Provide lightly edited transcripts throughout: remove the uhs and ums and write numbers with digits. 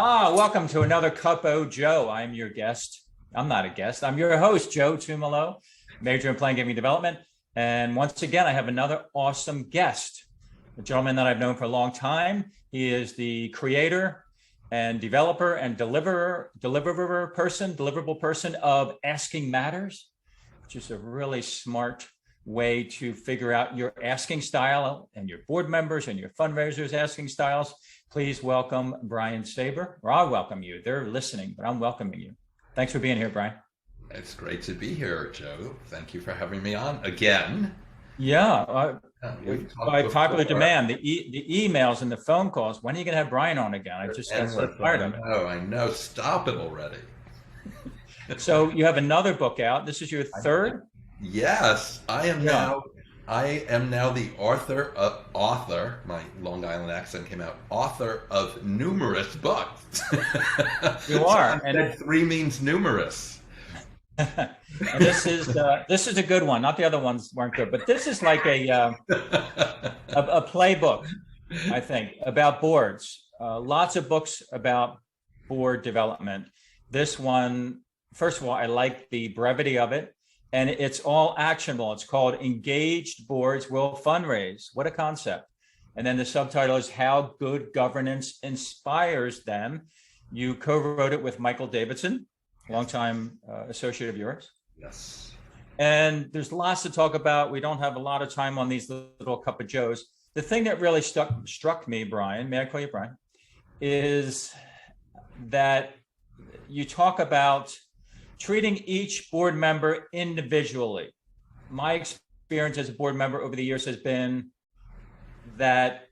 Welcome to another Cup O Joe. I'm your guest. I'm not a guest. I'm your host, Joe Tumalo, major in playing gaming development. And once again, I have another awesome guest, a gentleman that I've known for a long time. He is the creator and developer and deliverable person of Asking Matters, which is a really smart way to figure out your asking style and your board members and your fundraisers' asking styles. Please welcome Brian Saber. Or I'll welcome you. They're listening, but I'm welcoming you. Thanks for being here, Brian. It's great to be here, Joe. Thank you for having me on again. Yeah, by popular demand, the emails and the phone calls. When are you going to have Brian on again? I just got so tired of it. I know. Stop it already. So you have another book out. This is your third? Yes, I am now the author, my Long Island accent came out, author of numerous books. You are. And that three means numerous. And this is a good one. Not the other ones weren't good, but this is like a playbook, I think, about boards. Lots of books about board development. This one, first of all, I like the brevity of it. And it's all actionable. It's called Engaged Boards Will Fundraise. What a concept. And then the subtitle is How Good Governance Inspires Them. You co-wrote it with Michael Davidson, longtime associate of yours. Yes. And there's lots to talk about. We don't have a lot of time on these little cup of joes. The thing that really struck me, Brian, may I call you Brian, is that you talk about treating each board member individually. My experience as a board member over the years has been that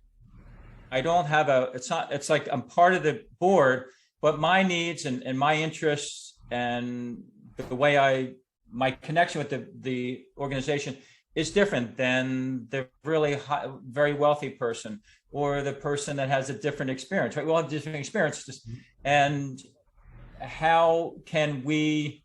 I don't have it's like I'm part of the board, but my needs and my interests and the way my connection with the organization is different than the really very wealthy person or the person that has a different experience, right? We all have different experiences. And how can we,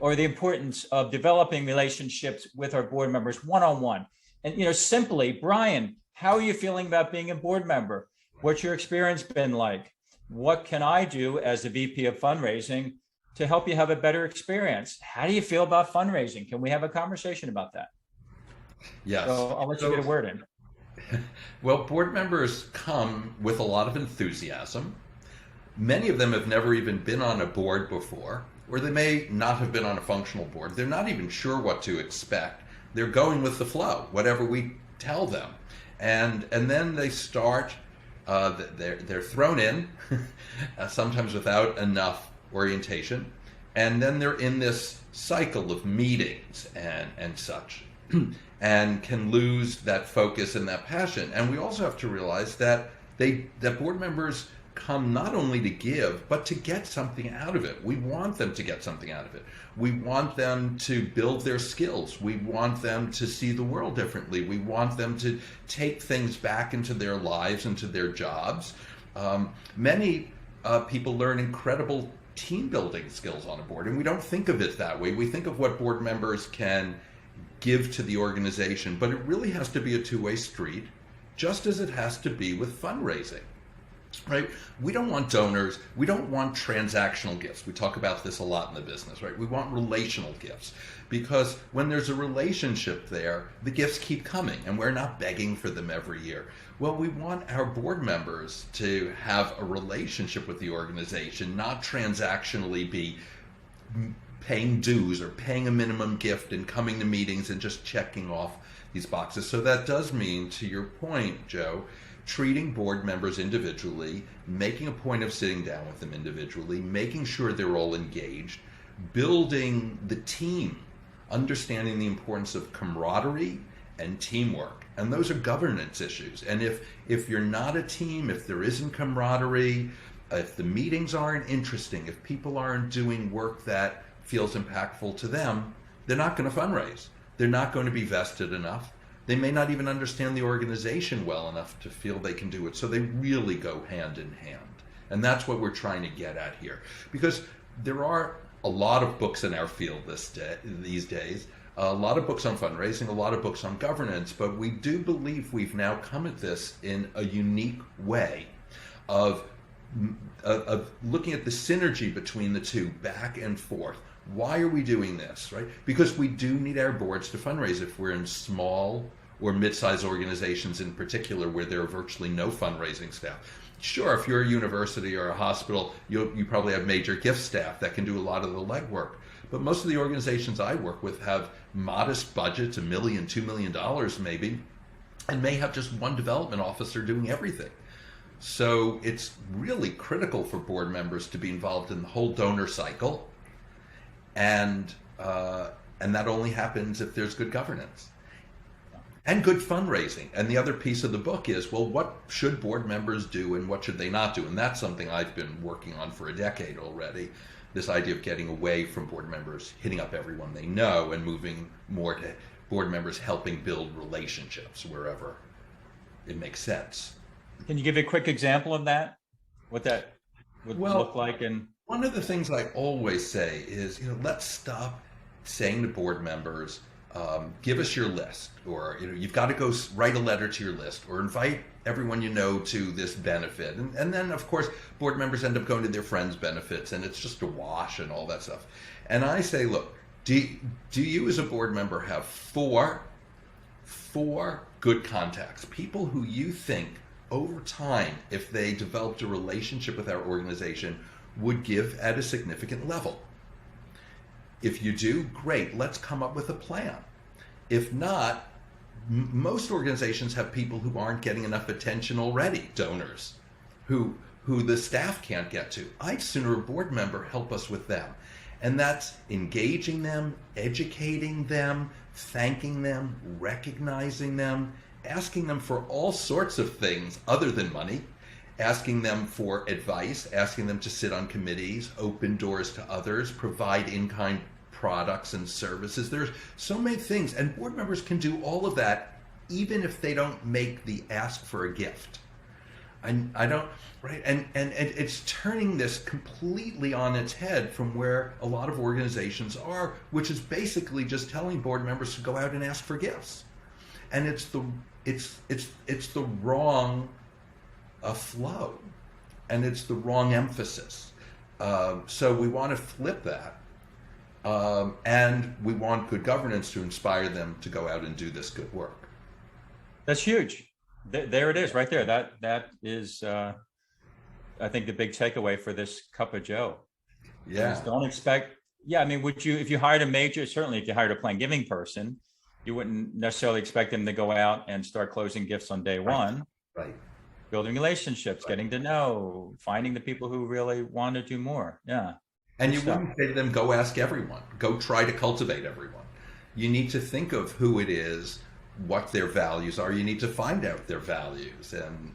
or the importance of developing relationships with our board members one-on-one? And, simply, Brian, how are you feeling about being a board member? What's your experience been like? What can I do as the VP of fundraising to help you have a better experience? How do you feel about fundraising? Can we have a conversation about that? Yes. So I'll let you get a word in. Well, board members come with a lot of enthusiasm. Many of them have never even been on a board before, or they may not have been on a functional board. They're not even sure what to expect. They're going with the flow, whatever we tell them. And then they start, they're thrown in, sometimes without enough orientation. And then they're in this cycle of meetings and such, and can lose that focus and that passion. And we also have to realize that board members come not only to give, but to get something out of it. We want them to get something out of it. We want them to build their skills. We want them to see the world differently. We want them to take things back into their lives, into their jobs. Many people learn incredible team building skills on a board, and we don't think of it that way. We think of what board members can give to the organization, but it really has to be a two-way street, just as it has to be with fundraising. Right? We don't want donors. We don't want transactional gifts. We talk about this a lot in the business, right? We want relational gifts, because when there's a relationship there, the gifts keep coming and we're not begging for them every year. Well, we want our board members to have a relationship with the organization, not transactionally be paying dues or paying a minimum gift and coming to meetings and just checking off these boxes. So that does mean, to your point, Joe, treating board members individually, making a point of sitting down with them individually, making sure they're all engaged, building the team, understanding the importance of camaraderie and teamwork. And those are governance issues. And if you're not a team, if there isn't camaraderie, if the meetings aren't interesting, if people aren't doing work that feels impactful to them, they're not going to fundraise. They're not going to be vested enough. They may not even understand the organization well enough to feel they can do it. So they really go hand in hand. And that's what we're trying to get at here. Because there are a lot of books in our field these days, a lot of books on fundraising, a lot of books on governance, but we do believe we've now come at this in a unique way of of looking at the synergy between the two, back and forth. Why are we doing this, right? Because we do need our boards to fundraise if we're in small or mid-sized organizations in particular where there are virtually no fundraising staff. Sure, if you're a university or a hospital, you probably have major gift staff that can do a lot of the legwork. But most of the organizations I work with have modest budgets, $1 million, $2 million maybe, and may have just one development officer doing everything. So it's really critical for board members to be involved in the whole donor cycle, and that only happens if there's good governance and good fundraising. And the other piece of the book is, well, what should board members do and what should they not do? And that's something I've been working on for a decade already. This idea of getting away from board members hitting up everyone they know and moving more to board members helping build relationships wherever it makes sense. Can you give a quick example of that? What that would look like? And one of the things I always say is, let's stop saying to board members, give us your list, or you've got to go write a letter to your list, or invite everyone you know to this benefit, and then of course board members end up going to their friends' benefits, and it's just a wash and all that stuff. And I say, look, do you as a board member have four good contacts, people who you think over time, if they developed a relationship with our organization, would give at a significant level? If you do, great, let's come up with a plan. If not, most organizations have people who aren't getting enough attention already, donors, who the staff can't get to. I'd sooner a board member help us with them. And that's engaging them, educating them, thanking them, recognizing them, asking them for all sorts of things other than money, asking them for advice, asking them to sit on committees, open doors to others, provide in-kind products and services. There's so many things, and board members can do all of that even if they don't make the ask for a gift. I don't, right? And it's turning this completely on its head from where a lot of organizations are, which is basically just telling board members to go out and ask for gifts. And it's the wrong flow, and it's the wrong emphasis. So we want to flip that, and we want good governance to inspire them to go out and do this good work. That's huge. There it is, right there. That is, I think, the big takeaway for this Cup of Joe. Yeah. Don't expect. Yeah, I mean, would you, if you hired a major, certainly if you hired a plan giving person, you wouldn't necessarily expect them to go out and start closing gifts on day one. Right. Building relationships, getting to know, finding the people who really want to do more. Yeah. And you wouldn't say to them, go ask everyone, go try to cultivate everyone. You need to think of who it is, what their values are. You need to find out their values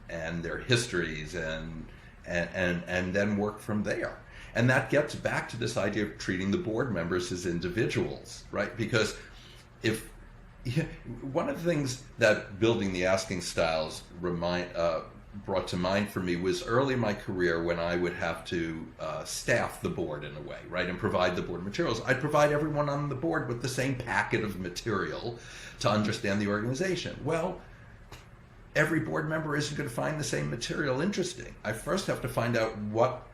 and their histories and then work from there. And that gets back to this idea of treating the board members as individuals, right? Because one of the things that building the asking styles brought to mind for me was early in my career when I would have to staff the board in a way, right, and provide the board materials. I'd provide everyone on the board with the same packet of material to understand the organization. Well, every board member isn't going to find the same material interesting. I first have to find out what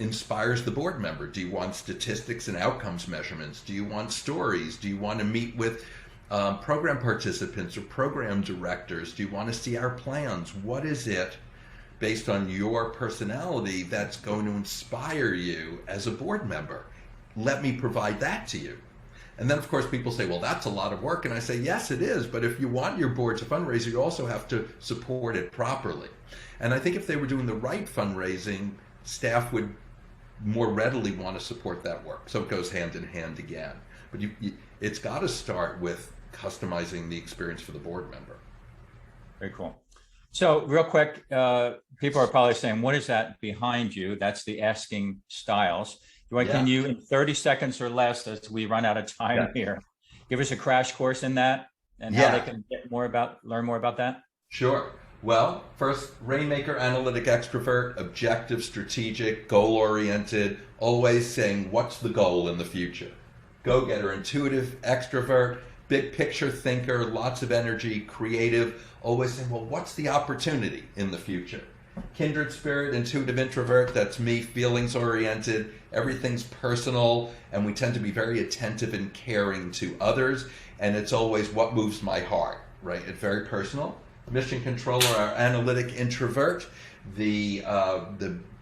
inspires the board member. Do you want statistics and outcomes measurements? Do you want stories? Do you want to meet with program participants or program directors? Do you want to see our plans? What is it, based on your personality, that's going to inspire you as a board member? Let me provide that to you. And then, of course, people say, well, that's a lot of work. And I say, yes, it is. But if you want your board to fundraise, you also have to support it properly. And I think if they were doing the right fundraising, staff would more readily want to support that work. So it goes hand in hand again. But it's got to start with customizing the experience for the board member. Very cool. So real quick, people are probably saying, what is that behind you? That's the asking styles. Can you, in 30 seconds or less, as we run out of time here, give us a crash course in that and how they can learn more about that? Sure. Well, first, Rainmaker, analytic extrovert, objective, strategic, goal-oriented, always saying, what's the goal in the future? Go-getter, intuitive, extrovert, big picture thinker, lots of energy, creative, always saying, well, what's the opportunity in the future? Kindred spirit, intuitive introvert, that's me, feelings oriented, everything's personal, and we tend to be very attentive and caring to others, and it's always what moves my heart, right? It's very personal. Mission controller, our analytic introvert, the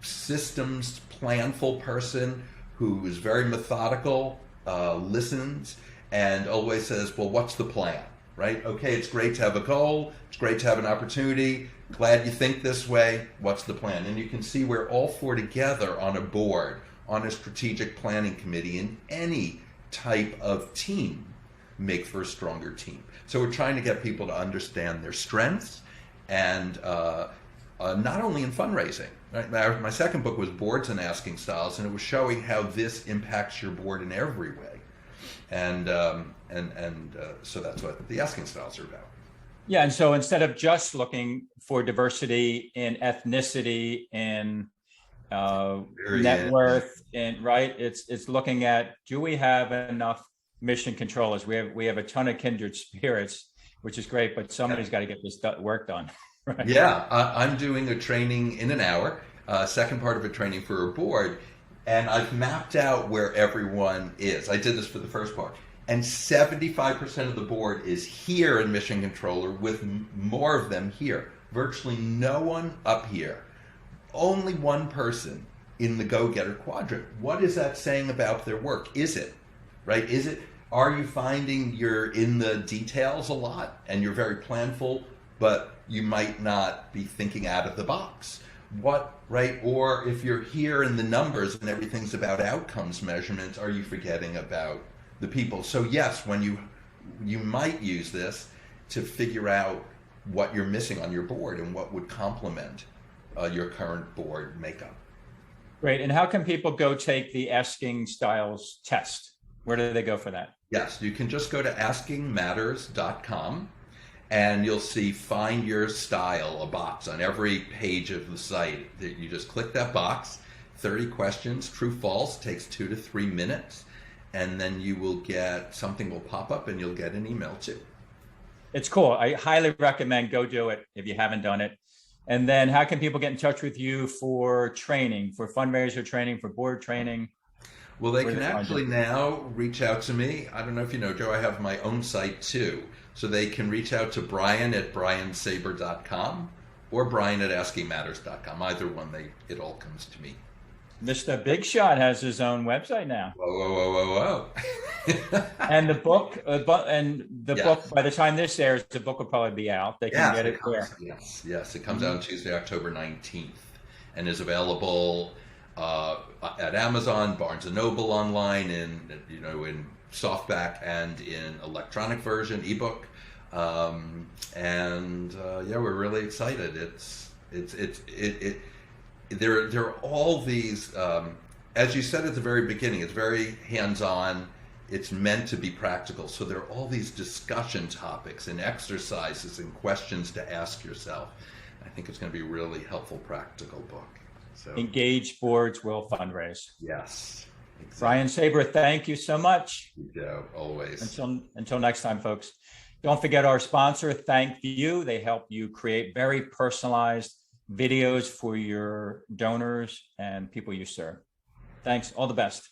systems planful person who is very methodical, listens, and always says, well, what's the plan? Right? Okay, it's great to have a goal. It's great to have an opportunity. Glad you think this way. What's the plan? And you can see we're all four together on a board, on a strategic planning committee, in any type of team make for a stronger team. So we're trying to get people to understand their strengths, and not only in fundraising. Right? My second book was Boards and Asking Styles, and it was showing how this impacts your board in every way. And so that's what the asking styles are about. Yeah, and so instead of just looking for diversity in ethnicity and net worth, and right, it's looking at, do we have enough mission controllers? We have a ton of kindred spirits, which is great, but somebody's got to get this work done. Right? Yeah, I'm doing a training in an hour, second part of a training for a board. And I've mapped out where everyone is. I did this for the first part. And 75% of the board is here in Mission Controller, with more of them here. Virtually no one up here. Only one person in the go-getter quadrant. What is that saying about their work? Is it, right? Is it, are you finding you're in the details a lot and you're very planful, but you might not be thinking out of the box? What, right? Or if you're here in the numbers and everything's about outcomes measurements, are you forgetting about the people? So yes, when you might use this to figure out what you're missing on your board and what would complement your current board makeup. Great. And how can people go take the Asking Styles test? Where do they go for that? Yes, you can just go to askingmatters.com. And you'll see Find Your Style, a box on every page of the site. You just click that box, 30 questions, true, false, takes 2 to 3 minutes, and then you will get, something will pop up and you'll get an email too. It's cool. I highly recommend go do it if you haven't done it. And then how can people get in touch with you for training, for fundraiser training, for board training? Well, they can actually now reach out to me. I don't know if you know, Joe, I have my own site too. So they can reach out to Brian at briansaber.com or Brian at askingmatters.com. Either one, it all comes to me. Mr. Big Shot has his own website now. Whoa. And the book, book, by the time this airs, the book will probably be out. They can get it there. Yes. It comes out on Tuesday, October 19th, and is available at Amazon, Barnes & Noble online, in softback and in electronic version, ebook, we're really excited. There are all these, as you said at the very beginning, it's very hands-on. It's meant to be practical. So there are all these discussion topics and exercises and questions to ask yourself. I think it's going to be a really helpful, practical book. So Engaged boards will fundraise. Yes. Exactly. Brian Saber, thank you so much. Yeah, always. Until next time, folks. Don't forget our sponsor, Thank You. They help you create very personalized videos for your donors and people you serve. Thanks. All the best.